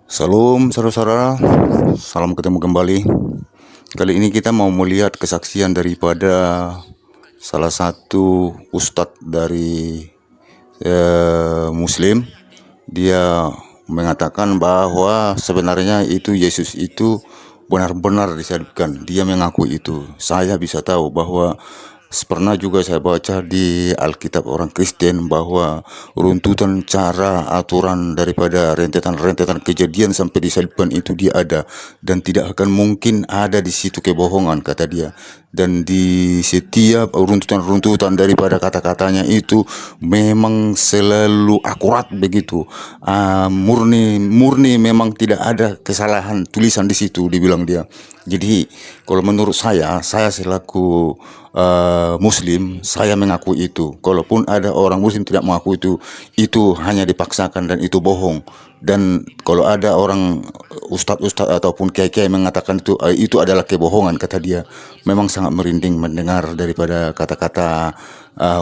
Salam saudara-saudara, salam ketemu kembali. Kali ini kita mau melihat kesaksian daripada salah satu ustadz dari Muslim. Dia mengatakan bahwa sebenarnya itu Yesus itu benar-benar disalibkan. Dia mengaku itu. Saya bisa tahu bahwa pernah juga saya baca di Alkitab orang Kristen bahwa runtutan cara aturan daripada rentetan-rentetan kejadian sampai disalibkan itu dia ada, dan tidak akan mungkin ada di situ kebohongan, kata dia. Dan di setiap runtutan-runtutan daripada kata-katanya itu memang selalu akurat begitu. Murni memang tidak ada kesalahan tulisan di situ, dibilang dia. Jadi kalau menurut saya selaku Muslim, saya mengaku itu. Kalaupun ada orang Muslim tidak mengaku itu hanya dipaksakan dan itu bohong. Dan kalau ada orang ustadz-ustadz ataupun kiai-kiai mengatakan itu adalah kebohongan, kata dia. Memang sangat merinding mendengar daripada kata-kata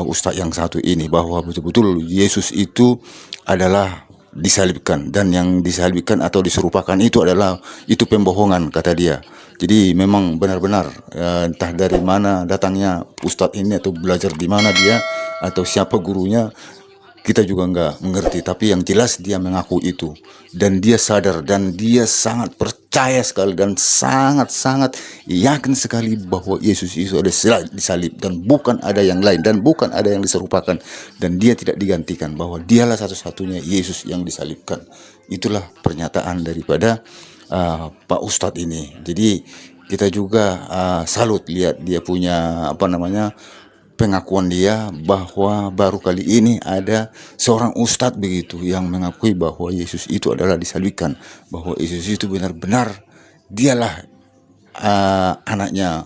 ustadz yang satu ini, bahwa betul-betul Yesus itu adalah disalibkan, dan yang disalibkan atau diserupakan itu pembohongan, kata dia. Jadi memang benar-benar entah dari mana datangnya ustadz ini atau belajar di mana dia atau siapa gurunya, kita juga nggak mengerti. Tapi yang jelas dia mengaku itu, dan dia sadar dan dia sangat percaya sekali dan sangat-sangat yakin sekali bahwa Yesus itu ada disalib dan bukan ada yang lain dan bukan ada yang diserupakan, dan dia tidak digantikan, bahwa dialah satu-satunya Yesus yang disalibkan. Itulah pernyataan daripada Pak Ustadz ini. Jadi kita juga salut lihat dia punya pengakuan dia, bahwa baru kali ini ada seorang ustadz begitu yang mengakui bahwa Yesus itu adalah disalibkan, bahwa Yesus itu benar-benar dialah anaknya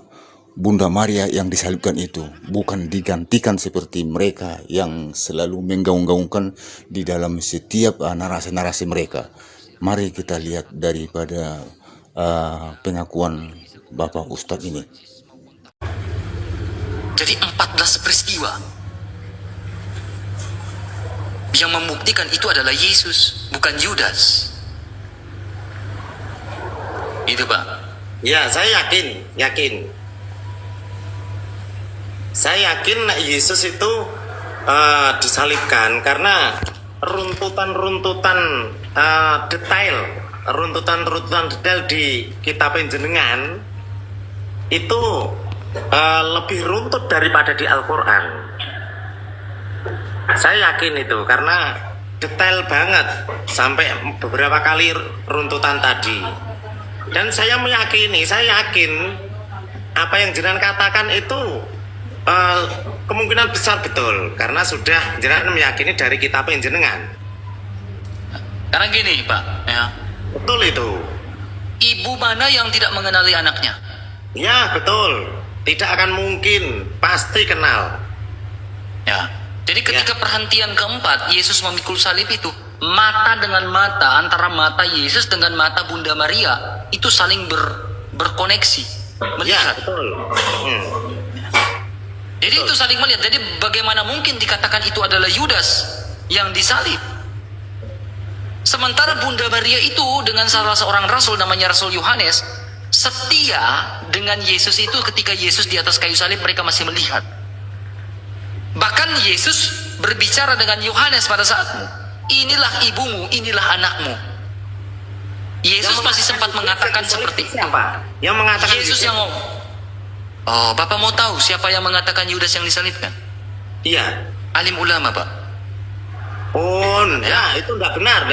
Bunda Maria yang disalibkan itu, bukan digantikan seperti mereka yang selalu menggaung-gaungkan di dalam setiap narasi-narasi mereka. Mari kita lihat daripada pengakuan Bapak Ustadz ini. Jadi 14 peristiwa yang membuktikan itu adalah Yesus, bukan Yudas. Itu Pak. Ya, saya yakin. Saya yakin Yesus itu disalibkan karena runtutan detail di kitab Panjenengan itu lebih runtut daripada di Al-Quran. Saya yakin itu karena detail banget sampai beberapa kali runtutan tadi. Dan saya yakin apa yang jenengan katakan itu kemungkinan besar betul, karena sudah jenengan meyakini dari kitab Panjenengan. Karena gini Pak, ya. Betul itu. Ibu mana yang tidak mengenali anaknya? Ya betul, tidak akan mungkin, pasti kenal. Ya. Jadi ketika perhentian keempat Yesus memikul salib itu, mata dengan mata, antara mata Yesus dengan mata Bunda Maria itu saling berkoneksi, melihat. Ya betul. Jadi betul. Itu saling melihat. Jadi bagaimana mungkin dikatakan itu adalah Yudas yang disalib? Sementara Bunda Maria itu dengan salah seorang rasul namanya Rasul Yohanes setia dengan Yesus itu. Ketika Yesus di atas kayu salib mereka masih melihat. Bahkan Yesus berbicara dengan Yohanes pada saat inilah ibumu, inilah anakmu. Yesus masih sempat mengatakan seperti itu. Siapa yang mengatakan Yesus yang ngomong. Oh, Bapak mau tahu siapa yang mengatakan Yudas yang disalibkan? Iya. Alim ulama Pak. Oh, ya itu tidak benar.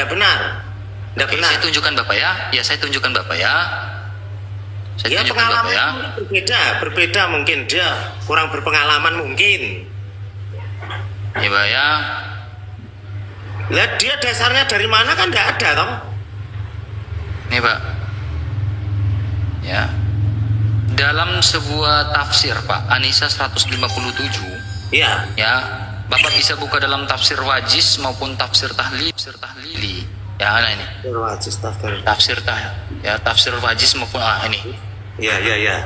Saya tunjukkan Bapak ya. Ya, saya tunjukkan Bapak ya. Saya tunjukkan Bapak ya. Berbeda mungkin, dia kurang berpengalaman mungkin. Ya Pak ya. Lihat dia dasarnya dari mana kan nggak ada toh. Nih Pak. Ya. Dalam sebuah tafsir Pak, Anisa 157. Iya. Ya. Bapak bisa buka dalam tafsir Wajiz maupun tafsir tahlili. Ya, nah ini. Tafsir Wajiz maupun ini. Iya.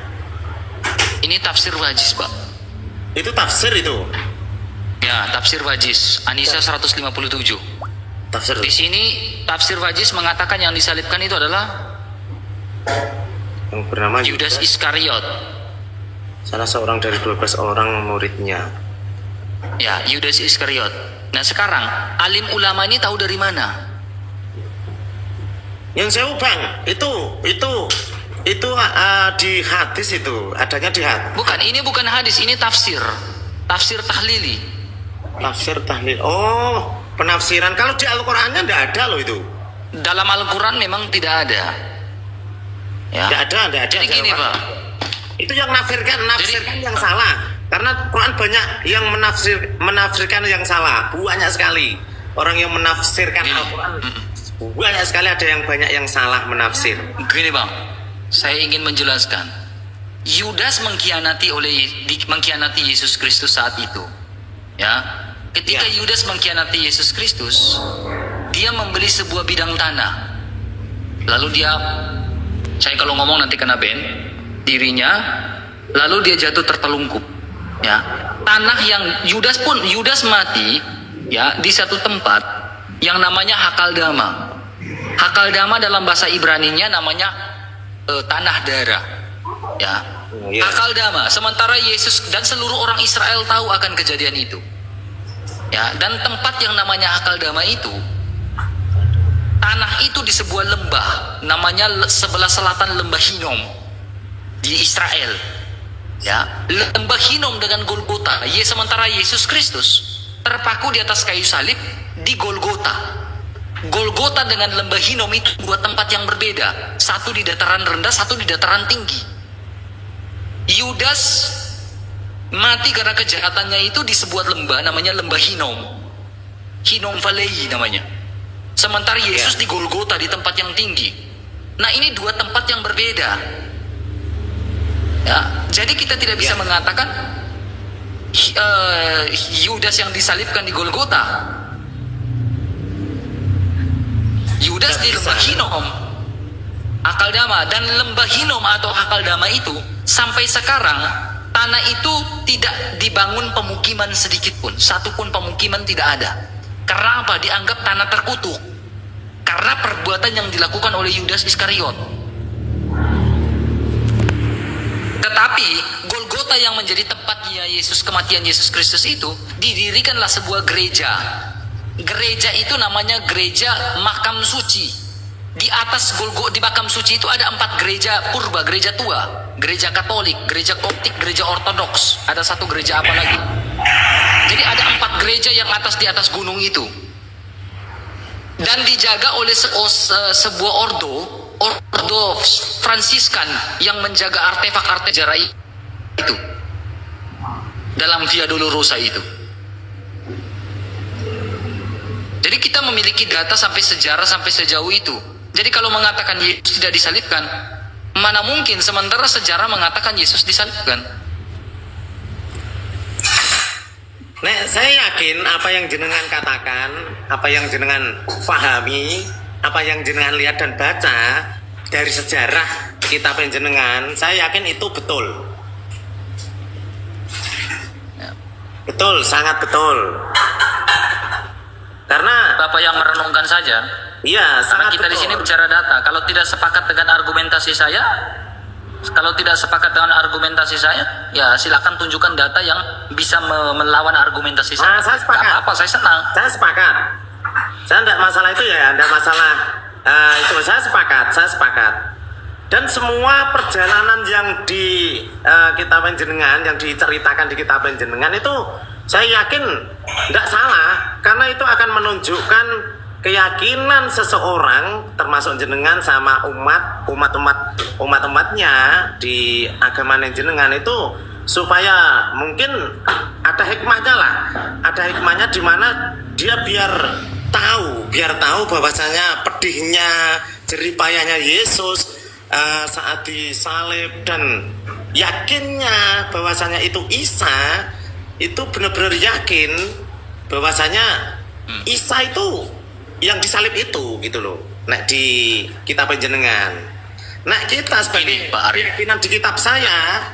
Ini tafsir Wajiz, Pak. Itu tafsir itu. Ya, tafsir Wajiz, Anisa 157. Tafsir. Di sini tafsir Wajiz mengatakan yang disalibkan itu adalah Yang bernama Yudas Iskariot. salah seorang dari 12 orang muridnya. Ya, Yudas Iskariot. Nah sekarang alim ulama ini tahu dari mana? Yang saya Bang, itu di hadis itu, adanya di hadis. Bukan, ini bukan hadis, ini tafsir. Tafsir tahlili. Tafsir tahlil. Oh, penafsiran. Kalau di Al-Qur'annya enggak ada loh itu. Dalam Al-Quran memang tidak ada. Ya. Enggak ada. Jadi gini Pak. Itu yang menafsirkan yang salah. Karena Quran banyak yang menafsirkan yang salah. Banyak sekali orang yang menafsirkan Al-Quran. Banyak sekali ada yang banyak yang salah menafsir. Gini Bang, saya ingin menjelaskan. Yudas mengkhianati Yesus Kristus saat itu. Ya. Ketika Ya. Yudas mengkhianati Yesus Kristus, dia membeli sebuah bidang tanah. Lalu saya kalau ngomong nanti kena ban, dirinya, lalu dia jatuh tertelungkup. Ya, tanah yang Yudas mati, ya, di satu tempat yang namanya Hakaldama. Hakaldama dalam bahasa Ibraninya namanya tanah darah. Ya, Ya. Hakaldama. Sementara Yesus dan seluruh orang Israel tahu akan kejadian itu. Ya, dan tempat yang namanya Hakaldama itu, tanah itu di sebuah lembah, namanya sebelah selatan lembah Hinom di Israel. Ya, lembah Hinom dengan Golgota. Sementara Yesus Kristus terpaku di atas kayu salib di Golgota. Golgota dengan lembah Hinom itu dua tempat yang berbeda. Satu di dataran rendah, satu di dataran tinggi. Yudas mati karena kejahatannya itu di sebuah lembah namanya lembah Hinom. Hinom Valley namanya. Sementara Yesus di Golgota di tempat yang tinggi. Nah, ini dua tempat yang berbeda. Ya, jadi kita tidak bisa mengatakan Yudas yang disalibkan di Golgota. Yudas di lembah Hinom, Hakaldama, dan lembah Hinom atau Hakaldama itu sampai sekarang tanah itu tidak dibangun pemukiman sedikit pun, satu pun pemukiman tidak ada. Karena apa? Dianggap tanah terkutuk. Karena perbuatan yang dilakukan oleh Yudas Iskariot. Tetapi Golgota yang menjadi tempatnya kematian Yesus Kristus itu, didirikanlah sebuah gereja. Gereja itu namanya gereja Makam Suci. Di atas di Makam Suci itu ada 4 gereja purba, gereja tua, gereja Katolik, gereja Koptik, gereja Ortodoks. Ada satu gereja apa lagi? Jadi ada 4 gereja yang di atas gunung itu. Dan dijaga oleh sebuah ordo Fransiskan yang menjaga artefak sejarah itu dalam Via Dolorosa itu. Jadi kita memiliki data sampai sejarah sampai sejauh itu. Jadi kalau mengatakan Yesus tidak disalibkan, mana mungkin, sementara sejarah mengatakan Yesus disalibkan. Nah, saya yakin apa yang jenengan katakan, apa yang jenengan pahami, apa yang jenengan lihat dan baca dari sejarah kitab jenengan, saya yakin itu betul. Ya. Betul, sangat betul. Karena Bapak yang merenungkan saja. iya, Karena sangat kita betul. di sini bicara data. Kalau tidak sepakat dengan argumentasi saya, ya silakan tunjukkan data yang bisa melawan argumentasi saya. Nah, saya sepakat. Gak apa-apa, saya senang. Saya sepakat. Saya tidak masalah itu ya, tidak masalah itu. Saya sepakat. Dan semua perjalanan yang di kitab jenengan, yang diceritakan di kitab jenengan itu, saya yakin tidak salah, karena itu akan menunjukkan keyakinan seseorang, termasuk jenengan sama umat-umatnya di agama jenengan itu, supaya mungkin ada hikmahnya lah, ada hikmahnya di mana dia biar tahu bahwasanya pedihnya, jeripayahnya Yesus saat disalib, dan yakinnya bahwasanya itu Isa, itu benar-benar yakin bahwasanya Isa itu yang disalib itu, gitu loh. Nah, di kitab jenengan. Nah, kita sebagai keyakinan di kitab saya,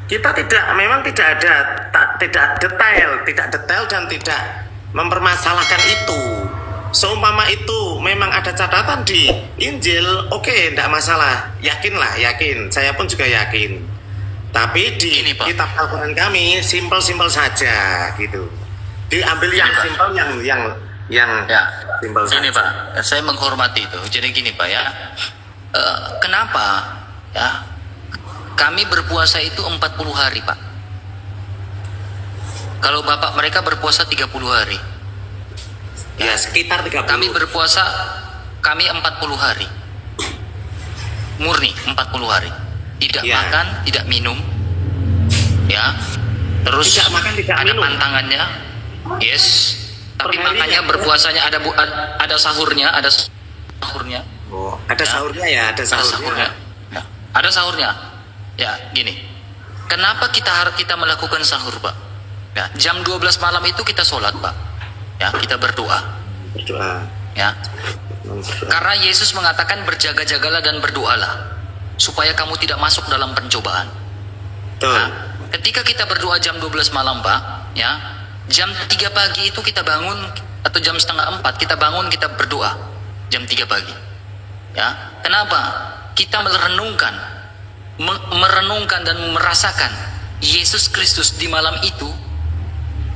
kita memang tidak detail dan tidak mempermasalahkan itu. Seumpama itu memang ada catatan di Injil, oke, tidak masalah, yakin, saya pun juga yakin. Tapi di Gini, Pak. kitab Al-Quran kami simpel-simpel saja gitu. Diambil Gini, yang Pak. simpel, yang Ya, simpel gini saja. Pak, saya menghormati itu. Jadi gini Pak ya, kenapa ya kami berpuasa itu 40 hari Pak? Kalau bapak mereka berpuasa 30 hari, Ya sekitar 30. kami berpuasa, kami 40 hari, murni 40 hari, tidak Ya. makan, tidak minum, ya. Terus Tidak makan, tidak ada minum. pantangannya, yes. Tapi Perharinya. makanya berpuasanya ada sahurnya, ada sahurnya. Oh, ada sahurnya ya, ada Ada sahurnya. sahurnya. Ya, ada sahurnya. Ya, gini. Kenapa kita melakukan sahur, Pak? Ya, jam 12 malam itu kita sholat, Pak. Ya, kita berdoa. Berdoa. Ya. Berdoa. Karena Yesus mengatakan berjaga-jagalah dan berdoalah supaya kamu tidak masuk dalam pencobaan. Betul. Nah, ketika kita berdoa jam 12 malam, Pak, ya, jam 3 pagi itu kita bangun, atau jam setengah 4 kita bangun, kita berdoa. Jam 3 pagi. Ya, kenapa? Kita merenungkan dan merasakan Yesus Kristus di malam itu,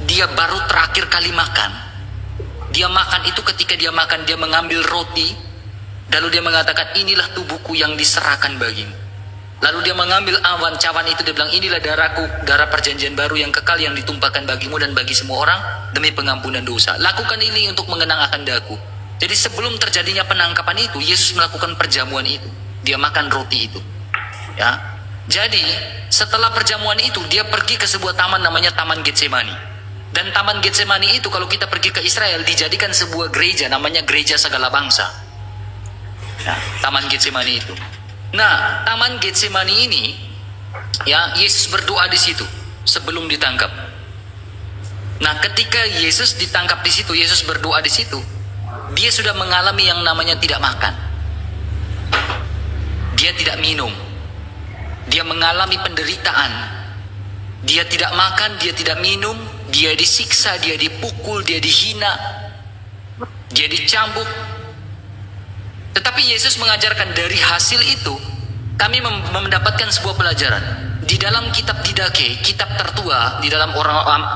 dia baru terakhir kali makan. Dia makan itu ketika dia makan, dia mengambil roti, lalu dia mengatakan, inilah tubuhku yang diserahkan bagimu. Lalu dia mengambil awan cawan itu, dia bilang, inilah darahku, darah perjanjian baru yang kekal yang ditumpahkan bagimu dan bagi semua orang demi pengampunan dosa. Lakukan ini untuk mengenang akan daku. Jadi sebelum terjadinya penangkapan itu, Yesus melakukan perjamuan itu. Dia makan roti itu. Ya. Jadi setelah perjamuan itu, dia pergi ke sebuah taman namanya Taman Getsemani. Dan Taman Getsemani itu kalau kita pergi ke Israel dijadikan sebuah gereja namanya Gereja Segala Bangsa. Ya, Taman Getsemani itu. Nah, Taman Getsemani ini, ya, Yesus berdoa di situ sebelum ditangkap. Nah, ketika Yesus ditangkap di situ, Yesus berdoa di situ, dia sudah mengalami yang namanya tidak makan. Dia tidak minum. Dia mengalami penderitaan. Dia tidak makan, dia tidak minum, dia disiksa, dia dipukul, dia dihina, dia dicambuk. Tetapi Yesus mengajarkan dari hasil itu, kami mendapatkan sebuah pelajaran. Di dalam kitab Didache, kitab tertua di dalam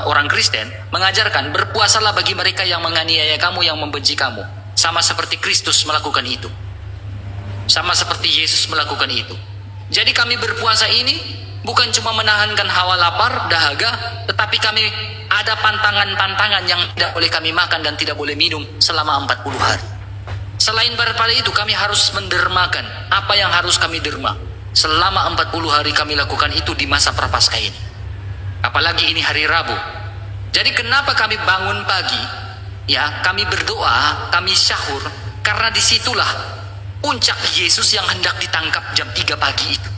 orang Kristen, mengajarkan berpuasalah bagi mereka yang menganiaya kamu, yang membenci kamu. Sama seperti Kristus melakukan itu. Sama seperti Yesus melakukan itu. Jadi kami berpuasa ini bukan cuma menahankan hawa lapar, dahaga, tetapi kami ada pantangan-pantangan yang tidak boleh kami makan dan tidak boleh minum selama 40 hari. Selain daripada itu, kami harus mendermakan apa yang harus kami derma. Selama 40 hari kami lakukan itu di masa Prapaskah ini. Apalagi ini hari Rabu. Jadi kenapa kami bangun pagi? Ya, kami berdoa, kami syahur, karena disitulah puncak Yesus yang hendak ditangkap jam 3 pagi itu.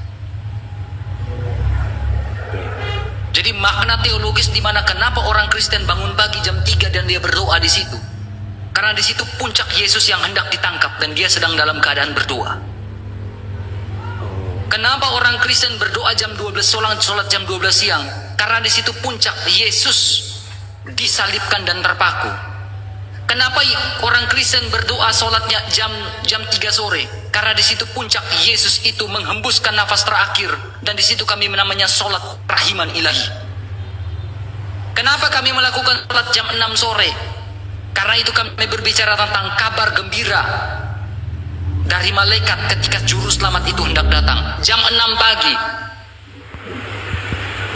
Jadi makna teologis di mana kenapa orang Kristen bangun pagi jam 3 dan dia berdoa di situ. Karena di situ puncak Yesus yang hendak ditangkap dan dia sedang dalam keadaan berdoa. Kenapa orang Kristen berdoa jam 12 sholat jam 12 siang? Karena di situ puncak Yesus disalibkan dan terpaku. Kenapa orang Kristen berdoa sholatnya jam 3 sore? Karena di situ puncak Yesus itu menghembuskan nafas terakhir dan di situ kami namanya sholat rahiman ilahi. Kenapa kami melakukan sholat jam 6 sore? Karena itu kami berbicara tentang kabar gembira dari malaikat ketika juru selamat itu hendak datang. Jam 6 pagi.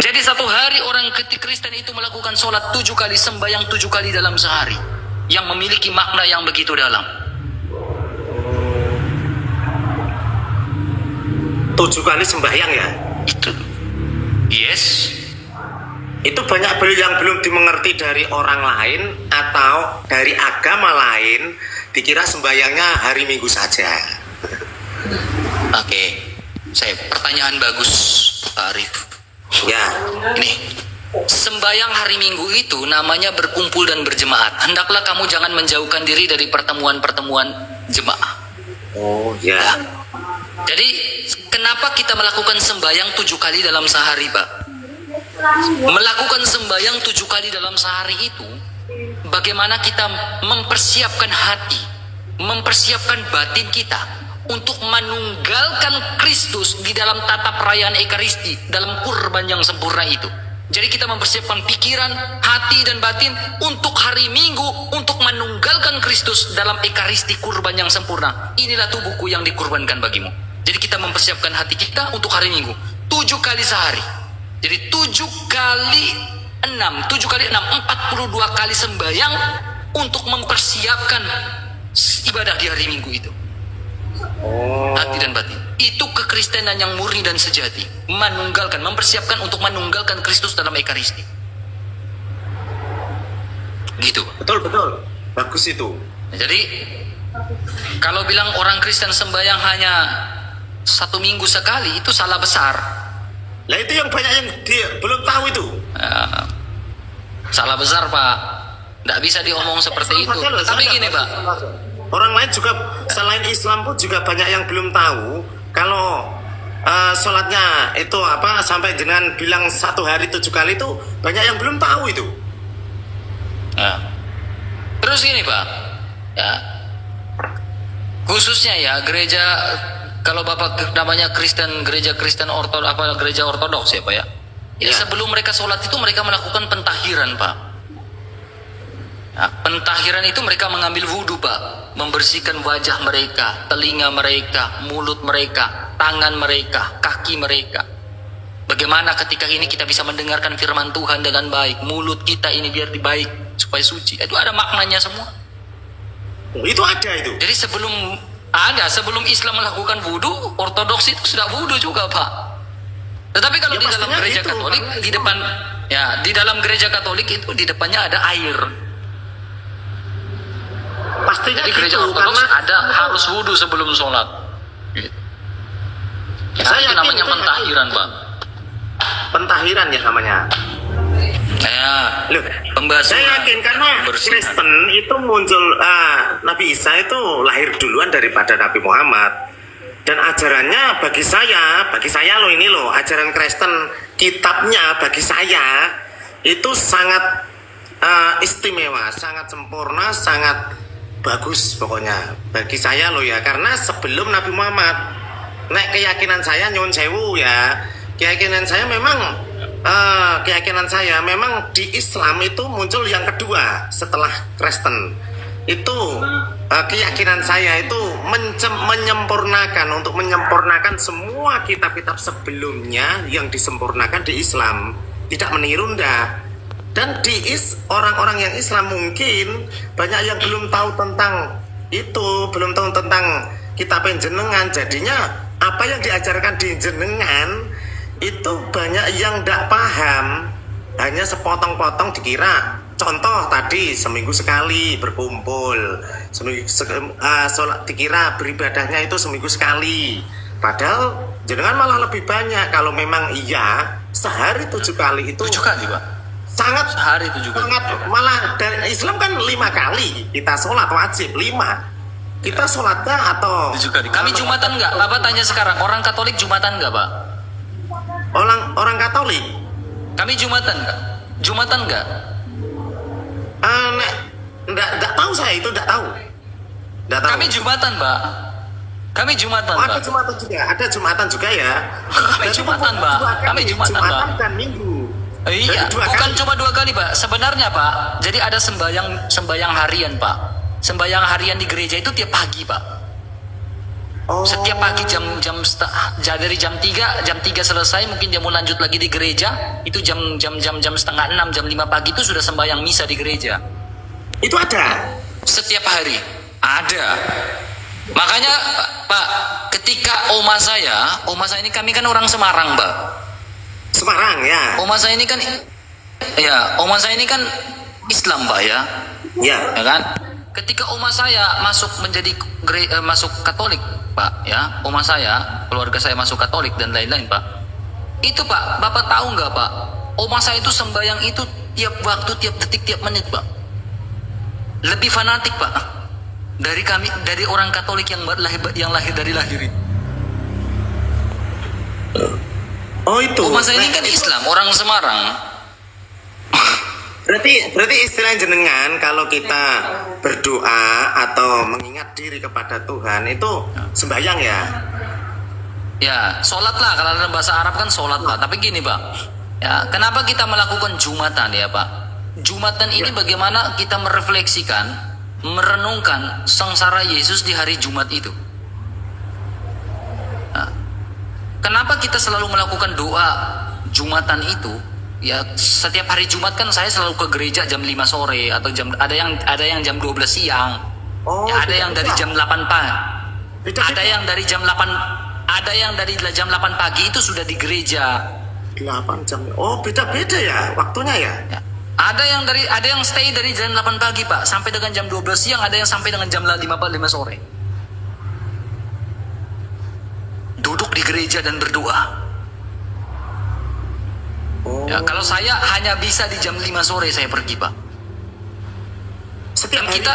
Jadi satu hari orang Kristen itu melakukan sholat 7 kali, sembahyang 7 kali dalam sehari, yang memiliki makna yang begitu dalam. 7 kali sembahyang ya? Itu. Yes. Itu banyak yang belum dimengerti dari orang lain atau dari agama lain, dikira sembahyangnya hari Minggu saja. Oke. Pertanyaan bagus, Pak Arif. Ya, Ini, sembahyang hari Minggu itu namanya berkumpul dan berjemaat. Hendaklah kamu jangan menjauhkan diri dari pertemuan-pertemuan jemaah. oh ya, Jadi, kenapa kita melakukan sembahyang 7 kali dalam sehari, Pak? Melakukan sembahyang 7 kali dalam sehari itu bagaimana kita mempersiapkan hati, mempersiapkan batin kita untuk menunggalkan Kristus di dalam tata perayaan Ekaristi, dalam kurban yang sempurna itu. Jadi kita mempersiapkan pikiran, hati, dan batin untuk hari Minggu, untuk menunggalkan Kristus dalam Ekaristi kurban yang sempurna. Inilah tubuhku yang dikurbankan bagimu. Jadi kita mempersiapkan hati kita untuk hari Minggu 7 kali sehari. Jadi 7 kali 6, 7 kali 6, 42 kali sembahyang untuk mempersiapkan ibadah di hari Minggu itu. Hati dan batin. Itu kekristenan yang murni dan sejati. Menunggalkan, mempersiapkan untuk menunggalkan Kristus dalam Ekaristi. Gitu. Betul. Bagus itu. Jadi kalau bilang orang Kristen sembahyang hanya 1 minggu sekali, itu salah besar. Lah itu yang banyak yang dia belum tahu itu. Salah besar, Pak. Tidak bisa diomong seperti itu. Tapi gini, Pak. Orang lain juga selain Islam pun juga banyak yang belum tahu kalau sholatnya itu apa sampai jenengan bilang 1 hari 7 kali itu banyak yang belum tahu itu. Ya. Terus gini, Pak. Ya. Khususnya ya gereja, kalau Bapak namanya Kristen, gereja Kristen gereja Ortodoks ya, Pak ya. Ya, sebelum mereka sholat itu mereka melakukan pentahiran, Pak. Nah, pentahiran itu mereka mengambil wudhu, Pak. Membersihkan wajah mereka, telinga mereka, mulut mereka, tangan mereka, kaki mereka. Bagaimana ketika ini kita bisa mendengarkan firman Tuhan dengan baik, mulut kita ini biar baik supaya suci. Itu ada maknanya semua. Itu ada itu. Jadi sebelum Islam melakukan wudhu, Ortodoks itu sudah wudhu juga, Pak. Tetapi kalau di dalam gereja Katolik, di dalam gereja Katolik itu di depannya ada air. Pastinya jadi gereja gitu, Ortodoks karena harus wudhu sebelum sholat. Gitu. Ya, saya itu namanya itu pentahiran, Pak. Pentahiran ya namanya. Loh, Pembasuhan. saya yakin karena Kristen itu muncul Nabi Isa itu lahir duluan daripada Nabi Muhammad. Dan ajarannya bagi saya loh ini loh, ajaran Kristen kitabnya bagi saya itu sangat istimewa, sangat sempurna, sangat bagus pokoknya bagi saya loh ya. Karena sebelum Nabi Muhammad, keyakinan saya nyun sewu ya, keyakinan saya memang di Islam itu muncul yang kedua setelah Kristen. Itu keyakinan saya itu menyempurnakan semua kitab-kitab sebelumnya yang disempurnakan di Islam, tidak meniru ndak. Dan orang-orang yang Islam mungkin banyak yang belum tahu tentang itu, belum tahu tentang kitab jenengan. Jadinya apa yang diajarkan di jenengan itu banyak yang tidak paham, hanya sepotong-potong dikira. Contoh tadi seminggu sekali berkumpul, sholat dikira beribadahnya itu seminggu sekali. Padahal jenengan malah lebih banyak. Kalau memang iya sehari 7 kali itu 7 kali, Pak. Sangat sehari 7 kali. Sangat, malah dari Islam kan 5 kali kita sholat wajib 5. Kita sholatnya atau 7 kali. Kami Jumatan enggak? Bapak tanya sekarang, orang Katolik Jumatan enggak, Pak? orang Katolik. Kami Jumatan enggak? Jumatan enggak? Enggak tahu saya itu, enggak tahu. Kami Jumatan, Pak. Kami Jumatan, Pak. Ada Jumatan juga ya. Kami Jumatan, Pak. Kami Jumatan, Pak. Dan Minggu. Iya, bukan cuma 2 kali, Pak. Sebenarnya, Pak, jadi ada sembahyang harian, Pak. Sembahyang harian di gereja itu tiap pagi, Pak. Setiap pagi dari jam 3 selesai, mungkin dia mau lanjut lagi di gereja, itu jam setengah 6, jam 5 pagi itu sudah sembahyang misa di gereja. Itu ada setiap hari. Ada. Makanya, Pak, ketika oma saya ini kami kan orang Semarang, Pak. Semarang ya. Oma saya ini kan Islam, Pak ya. Ya. Ya kan? Ketika oma saya masuk masuk Katolik, Pak ya. Oma saya, keluarga saya masuk Katolik dan lain-lain, Pak. Itu, Pak, Bapak tahu nggak, Pak? Oma saya itu sembahyang itu tiap waktu, tiap detik, tiap menit, Pak. Lebih fanatik, Pak. Dari orang Katolik yang lahir dari lahir. Oh itu. Oma saya ini kan Islam, orang Semarang. berarti istilah jenengan kalau kita berdoa atau mengingat diri kepada Tuhan itu sembahyang ya. Ya, sholat lah. Kalau dalam bahasa Arab kan sholat Pak. Tapi gini Pak, ya, kenapa kita melakukan Jumatan ya Pak? Jumatan ini bagaimana kita merefleksikan, merenungkan sengsara Yesus di hari Jumat itu. Nah, kenapa kita selalu melakukan doa Jumatan itu? Ya, setiap hari Jumat kan saya selalu ke gereja jam 5 sore atau ada yang jam 12 siang. Oh, Ya, ada yang dari jam 8 pagi. Beda-beda. Ada yang dari jam 8 pagi itu sudah di gereja. 8 jam. Oh, beda-beda ya waktunya ya. Ya. Ada yang stay dari jam 8 pagi Pak sampai dengan jam 12 siang, ada yang sampai dengan jam 5 sore. Duduk di gereja dan berdoa. Oh. Ya, kalau saya hanya bisa di jam 5 sore saya pergi Pak. Setiap Dan hari. kita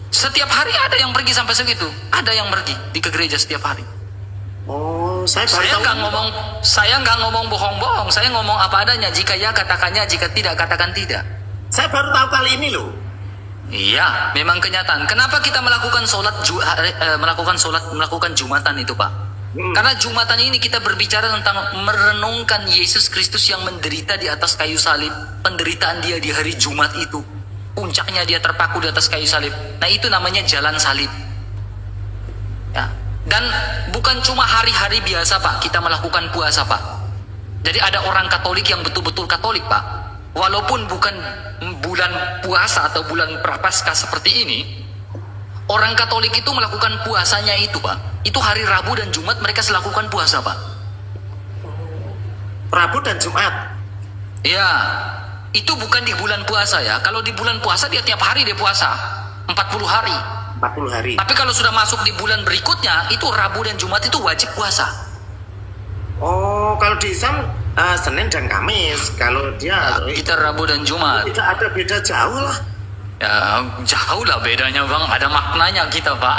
setiap hari ada yang pergi sampai segitu. Ada yang pergi ke gereja setiap hari. Oh, saya baru Saya tahu. nggak ngomong bohong-bohong. Saya ngomong apa adanya. Jika ya katakannya, jika tidak katakan tidak. Saya baru tahu kali ini loh. Iya, memang kenyataan. Kenapa kita melakukan melakukan Jumatan itu, Pak? Karena Jumatan ini kita berbicara tentang merenungkan Yesus Kristus yang menderita di atas kayu salib. Penderitaan dia di hari Jumat itu. Puncaknya dia terpaku di atas kayu salib. Nah, itu namanya jalan salib. Ya. Dan bukan cuma hari-hari biasa Pak kita melakukan puasa Pak. Jadi ada orang Katolik yang betul-betul Katolik Pak. Walaupun bukan bulan puasa atau bulan Prapaskah seperti ini, orang Katolik itu melakukan puasanya itu Pak. Itu hari Rabu dan Jumat mereka melakukan puasa Pak. Rabu dan Jumat. Ya, itu bukan di bulan puasa ya. Kalau di bulan puasa dia tiap hari dia puasa 40 hari. 40 hari. Tapi kalau sudah masuk di bulan berikutnya, itu Rabu dan Jumat itu wajib puasa. Oh, kalau di Islam Senin dan Kamis. Kalau dia Kita Rabu dan Jumat. tidak ada beda jauh lah. Ya, jauh lah bedanya Bang. Ada maknanya kita Pak.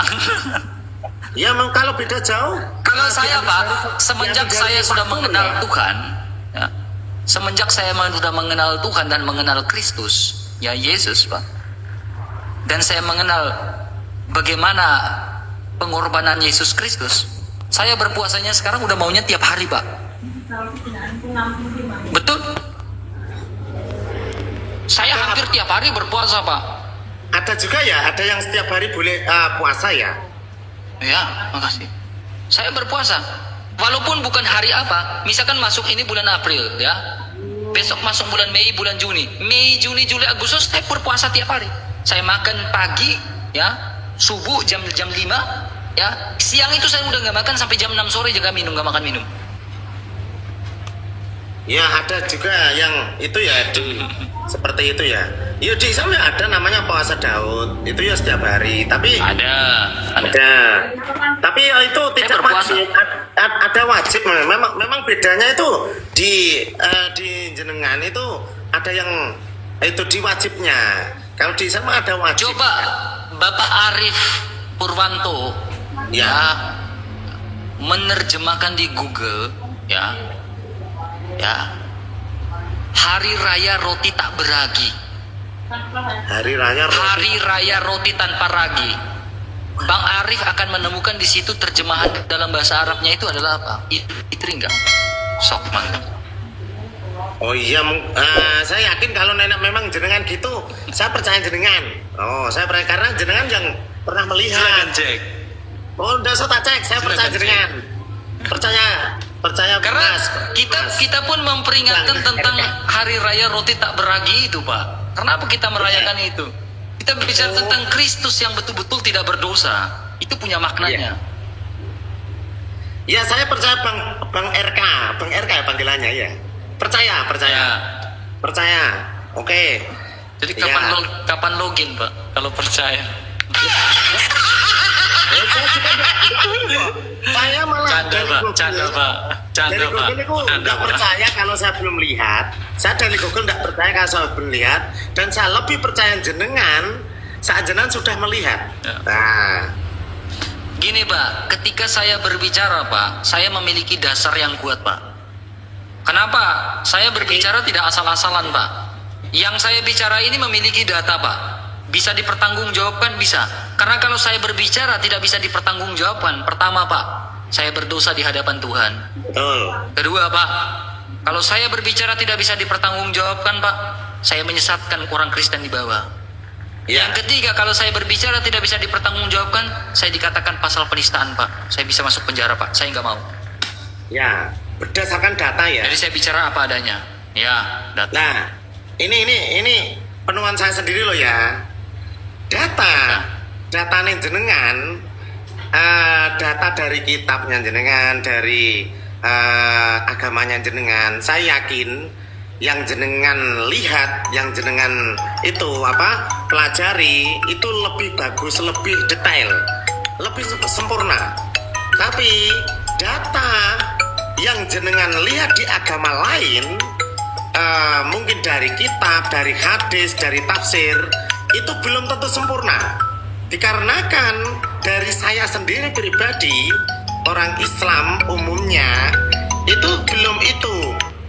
Ya, kalau beda jauh. Kalau saya di Pak, hari- semenjak di hari saya sudah Sabtu mengenal ya. Tuhan, ya, semenjak saya sudah mengenal Tuhan dan mengenal Kristus, ya Yesus Pak. Dan saya mengenal bagaimana pengorbanan Yesus Kristus. Saya berpuasanya sekarang udah maunya tiap hari Pak. Betul? Saya hampir tiap hari berpuasa Pak. Ada juga ya, ada yang setiap hari boleh puasa ya. Ya, makasih. Saya berpuasa. Walaupun bukan hari apa, misalkan masuk ini bulan April ya. Besok masuk bulan Mei, bulan Juni. Mei, Juni, Juli, Agustus saya berpuasa tiap hari. Saya makan pagi ya, subuh jam 5 ya. Siang itu saya udah nggak makan sampai jam 6 sore juga nggak makan minum. Ya, ada juga yang itu ya seperti itu ya. Ya di Islam ya ada namanya puasa Daud. Itu ya setiap hari. Tapi Ada. Tapi ya itu tidak berpuasa. wajib. Ada wajib. Memang bedanya itu di jenengan itu ada yang itu di wajibnya. Kalau di Islam ada wajib. Coba Bapak Arif Purwanto Ya. ya menerjemahkan di Google ya Hari Raya Roti Tak Beragi, Hari Raya Hari Raya Roti Tanpa Ragi. Bang Arif akan menemukan di situ terjemahan dalam bahasa Arabnya itu adalah apa? Fitri enggak? Sok mangga. Oh iya, saya yakin kalau nenek memang jenengan gitu, saya percaya jenengan. Oh, saya percaya karena jenengan yang pernah melihat. cek. Oh, udah saya tak cek, saya Silakan percaya cek. jenengan. Percaya Karena Mas. kita pun memperingatkan tentang Hari Raya Roti Tak Beragi itu, Pak. Kenapa kita merayakan itu? Kita bicara tentang Kristus yang betul-betul tidak berdosa. Itu punya maknanya. Ya, saya percaya Bang RK ya panggilannya ya. Percaya. Ya. Percaya. Oke. Jadi Ya. kapan login, Pak? Kalau percaya. Saya malah Canda, dari Pak. Google- Canda, Pak. Canda, dari Pak. Google itu Canda, nggak Pak. percaya kalau saya belum lihat. Saya dari Google nggak percaya kalau saya belum lihat, dan saya lebih percaya jenengan saat jenengan sudah melihat. Ya. Nah, Gini, Pak. Ketika saya berbicara, Pak, saya memiliki dasar yang kuat, Pak. Kenapa? Saya berbicara tidak asal-asalan, Pak. Yang saya bicara ini memiliki data, Pak. Bisa dipertanggungjawabkan? Bisa. Karena kalau saya berbicara tidak bisa dipertanggungjawabkan. Pertama, Pak, saya berdosa di hadapan Tuhan. Betul. Kedua, Pak, kalau saya berbicara tidak bisa dipertanggungjawabkan, Pak, saya menyesatkan orang Kristen di bawah. Ya. Yang ketiga, kalau saya berbicara tidak bisa dipertanggungjawabkan, saya dikatakan pasal penistaan, Pak. Saya bisa masuk penjara, Pak. Saya nggak mau. Ya, berdasarkan data ya. Jadi saya bicara apa adanya. Ya, data. Nah, ini penuhan saya sendiri loh ya. Data nih jenengan, data dari kitabnya jenengan, dari agamanya jenengan. Saya yakin yang jenengan lihat, yang jenengan itu pelajari itu lebih bagus, lebih detail, lebih sempurna. Tapi data yang jenengan lihat di agama lain, mungkin dari kitab, dari hadis, dari tafsir, itu belum tentu sempurna. Dikarenakan dari saya sendiri pribadi, orang Islam umumnya itu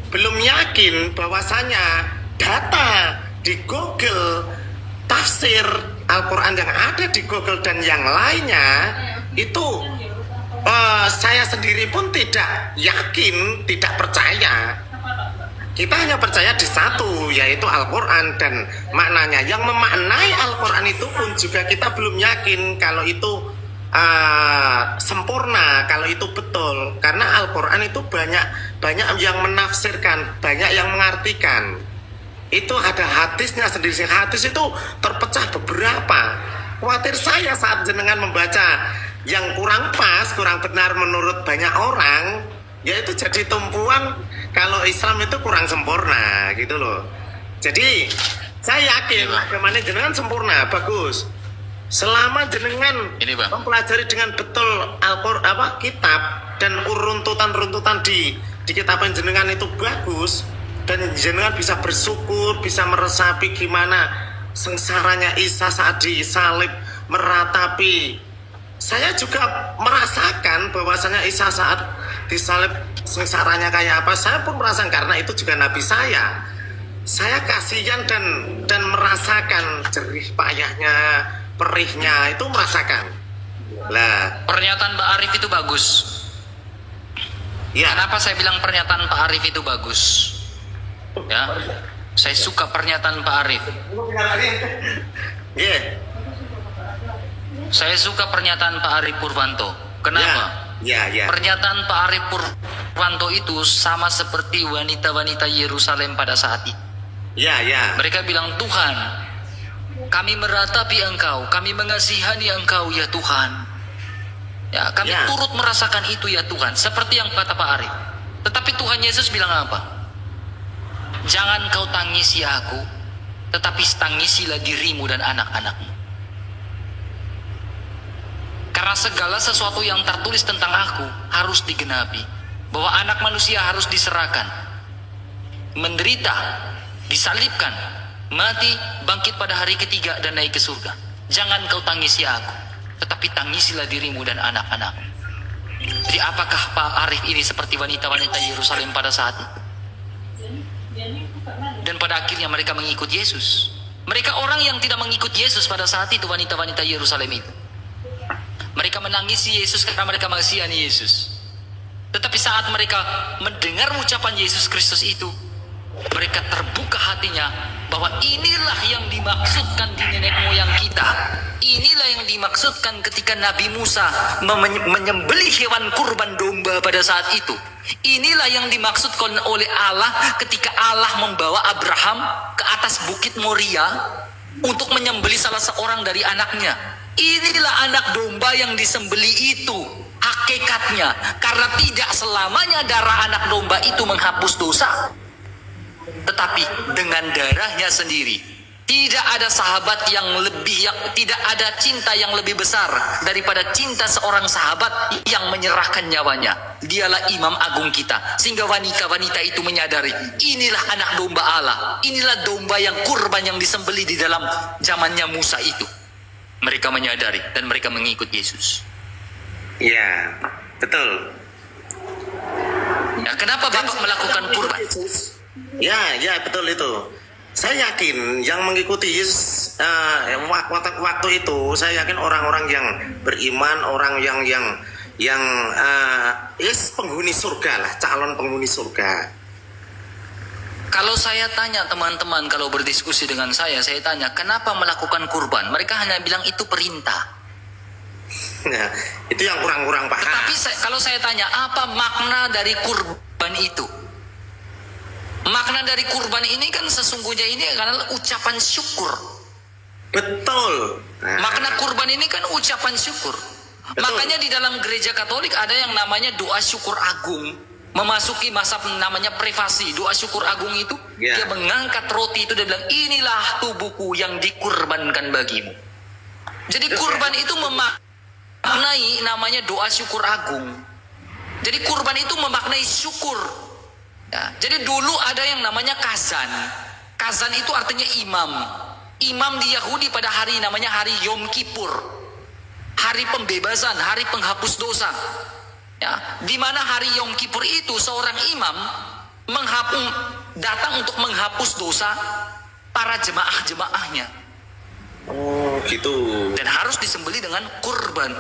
belum yakin bahwasanya data di Google, tafsir Al-Quran yang ada di Google dan yang lainnya itu saya sendiri pun tidak yakin, tidak percaya. Kita hanya percaya di satu, yaitu Al-Quran dan maknanya. Yang memaknai Al-Quran itu pun juga kita belum yakin kalau itu sempurna, kalau itu betul. Karena Al-Quran itu banyak yang menafsirkan, banyak yang mengartikan. Itu ada hadisnya sendiri. Hadis itu terpecah beberapa. Khawatir saya saat jenengan membaca yang kurang pas, kurang benar menurut banyak orang, yaitu jadi tumpuan kalau Islam itu kurang sempurna gitu loh. Jadi saya yakin agamanya jenengan sempurna, bagus. Selama jenengan Ini, Bang. mempelajari dengan betul Al-Quran, kitab dan runtutan di kitab jenengan itu bagus, dan jenengan bisa bersyukur, bisa meresapi gimana sengsaranya Isa saat disalib, meratapi. Saya juga merasakan bahwasanya Isa saat disalib sengsaranya kayak apa. Saya pun merasakan karena itu juga nabi saya. Saya kasihan dan merasakan jerih payahnya, perihnya, itu merasakan. Lah, Pernyataan Pak Arif itu bagus. ya. Kenapa saya bilang pernyataan Pak Arif itu bagus? Ya, saya suka pernyataan Pak Arif. Iya. Saya suka pernyataan Pak Arif Purwanto. Kenapa? Ya. Pernyataan Pak Arif Purwanto itu sama seperti wanita-wanita Yerusalem pada saat itu. Ya. Mereka bilang, Tuhan, kami meratapi Engkau, kami mengasihani Engkau ya Tuhan. Ya, kami Ya. turut merasakan itu ya Tuhan, seperti yang kata Pak Arif. Tetapi Tuhan Yesus bilang apa? Jangan kau tangisi aku, tetapi tangisilah dirimu dan anak-anakmu. Karena segala sesuatu yang tertulis tentang aku harus digenapi. Bahwa anak manusia harus diserahkan, menderita, disalibkan, mati, bangkit pada hari ketiga dan naik ke surga. Jangan kau tangisi aku, tetapi tangisilah dirimu dan anak-anakmu. Jadi apakah Pak Arif ini seperti wanita-wanita Yerusalem pada saat itu? Dan pada akhirnya mereka mengikut Yesus. Mereka orang yang tidak mengikut Yesus pada saat itu, wanita-wanita Yerusalem itu. Mereka menangisi Yesus karena mereka mengasihani Yesus. Tetapi saat mereka mendengar ucapan Yesus Kristus itu, mereka terbuka hatinya bahwa inilah yang dimaksudkan di nenek moyang kita. Inilah yang dimaksudkan ketika Nabi Musa menyembelih hewan kurban domba pada saat itu. Inilah yang dimaksudkan oleh Allah ketika Allah membawa Abraham ke atas bukit Moria untuk menyembelih salah seorang dari anaknya. Inilah anak domba yang disembelih itu hakikatnya, karena tidak selamanya darah anak domba itu menghapus dosa, tetapi dengan darahnya sendiri. Tidak ada sahabat tidak ada cinta yang lebih besar daripada cinta seorang sahabat yang menyerahkan nyawanya. Dialah imam agung kita, sehingga wanita-wanita itu menyadari inilah anak domba Allah, inilah domba yang kurban yang disembelih di dalam zamannya Musa itu. Mereka menyadari dan mereka mengikut Yesus. Ya, betul. Ya, kenapa Bapak melakukan kurban? Ya, betul itu. Saya yakin yang mengikuti Yesus waktu itu, saya yakin orang-orang yang beriman, orang yang yes, penghuni surga lah, calon penghuni surga. Kalau saya tanya teman-teman, kalau berdiskusi dengan saya tanya, kenapa melakukan kurban? Mereka hanya bilang itu perintah. Nah, itu yang kurang-kurang paham. Tetapi kalau saya tanya, apa makna dari kurban itu? Makna dari kurban ini kan sesungguhnya ini adalah ucapan syukur. Betul. Nah, Makna kurban ini kan ucapan syukur. Betul. Makanya di dalam gereja Katolik ada yang namanya doa syukur agung. Memasuki masa namanya privasi, doa syukur agung itu, Ya. dia mengangkat roti itu, dia bilang, inilah tubuhku yang dikurbankan bagimu. Jadi kurban itu memaknai namanya doa syukur agung. Jadi kurban itu memaknai syukur. Ya, jadi dulu ada yang namanya kazan. Kazan itu artinya imam. Imam di Yahudi pada hari namanya hari Yom Kippur. Hari pembebasan, hari penghapus dosa. Ya, di mana hari Yom Kippur itu seorang imam datang untuk menghapus dosa para jemaah-jemaahnya. oh gitu. Dan harus disembelih dengan kurban.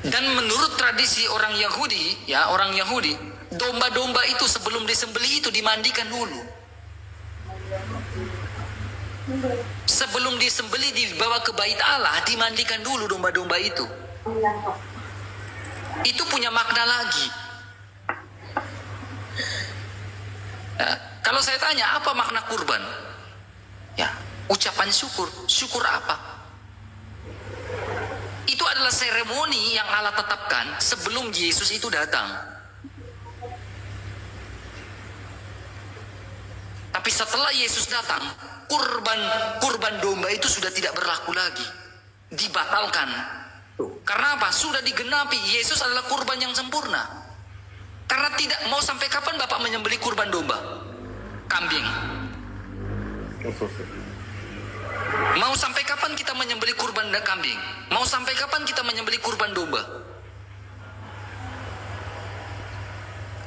Dan menurut tradisi orang Yahudi, ya orang Yahudi, domba-domba itu sebelum disembelih itu dimandikan dulu. Sebelum disembelih dibawa ke bait Allah, dimandikan dulu domba-domba itu. Itu punya makna lagi. Ya, kalau saya tanya apa makna kurban? Ya, ucapan syukur. Syukur apa? Itu adalah seremoni yang Allah tetapkan sebelum Yesus itu datang. Tapi setelah Yesus datang, kurban domba itu sudah tidak berlaku lagi. Dibatalkan. Karena apa? Sudah digenapi. Yesus adalah kurban yang sempurna. Karena tidak mau sampai kapan Bapak menyembelih kurban domba? Kambing. Mau sampai kapan kita menyembelih kurban kambing? Mau sampai kapan kita menyembelih kurban domba?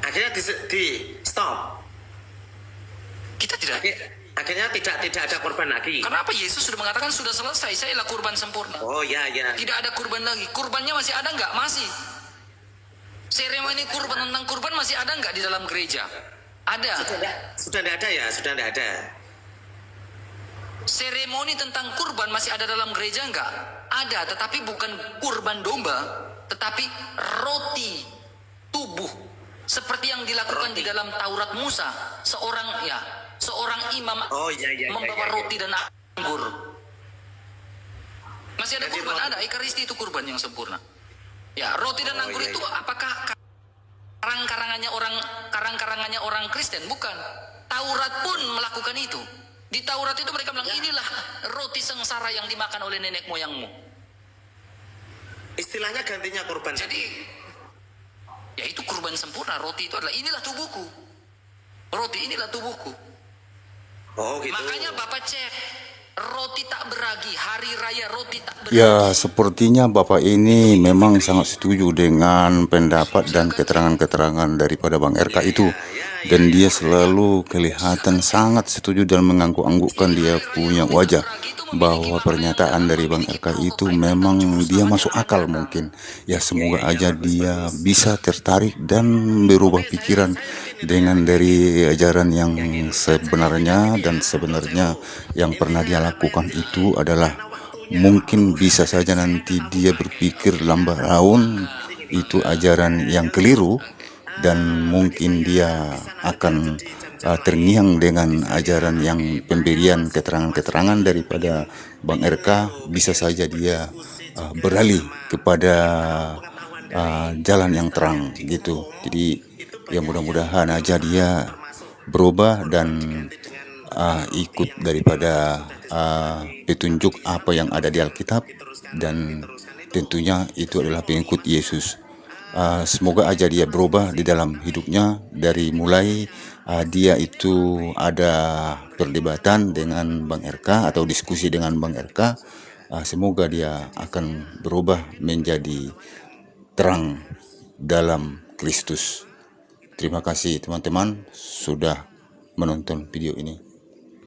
Akhirnya di stop. Kita tidak. Akhirnya tidak ada korban lagi. Kenapa Yesus sudah mengatakan sudah selesai, saya adalah kurban sempurna. Oh ya. Tidak ada kurban lagi. Kurbannya masih ada nggak? Masih. Seremoni kurban tentang kurban masih ada nggak di dalam gereja? Ada. Sudah tidak ada ya, sudah tidak ada. Seremoni tentang kurban masih ada dalam gereja nggak? Ada, tetapi bukan kurban domba, tetapi roti tubuh. Seperti yang dilakukan di dalam Taurat Musa, seorang imam membawa roti dan anggur. Masih ada kurban, ada Ekaristi itu kurban yang sempurna. Ya, roti dan anggur itu apakah karang-karangannya orang Kristen? Bukan. Taurat pun melakukan itu. Di Taurat itu mereka bilang, inilah roti sengsara yang dimakan oleh nenek moyangmu. Istilahnya gantinya korban. Jadi, ya itu kurban sempurna. Roti itu adalah, inilah tubuhku. Roti inilah tubuhku. Oh gitu. Makanya Bapak cek, roti tak beragi, hari raya roti tak beragi. Ya, sepertinya Bapak ini memang sangat setuju dengan pendapat dan keterangan-keterangan daripada Bang RK itu. Dan dia selalu kelihatan sangat setuju dan mengangguk-anggukkan dia punya wajah. Bahwa pernyataan dari Bang RK itu memang dia masuk akal mungkin. Ya, semoga aja dia bisa tertarik dan berubah pikiran dengan dari ajaran yang sebenarnya, dan sebenarnya yang pernah dia lakukan itu adalah mungkin bisa saja nanti dia berpikir lambat laun itu ajaran yang keliru, dan mungkin dia akan terngiang dengan ajaran yang pemberian keterangan-keterangan daripada Bang RK. Bisa saja dia beralih kepada jalan yang terang gitu. Jadi ya mudah-mudahan aja dia berubah dan ikut daripada petunjuk apa yang ada di Alkitab, dan tentunya itu adalah pengikut Yesus. Semoga aja dia berubah di dalam hidupnya. Dari mulai dia itu ada perdebatan dengan Bang RK atau diskusi dengan Bang RK, semoga dia akan berubah menjadi terang dalam Kristus. Terima kasih teman-teman sudah menonton video ini.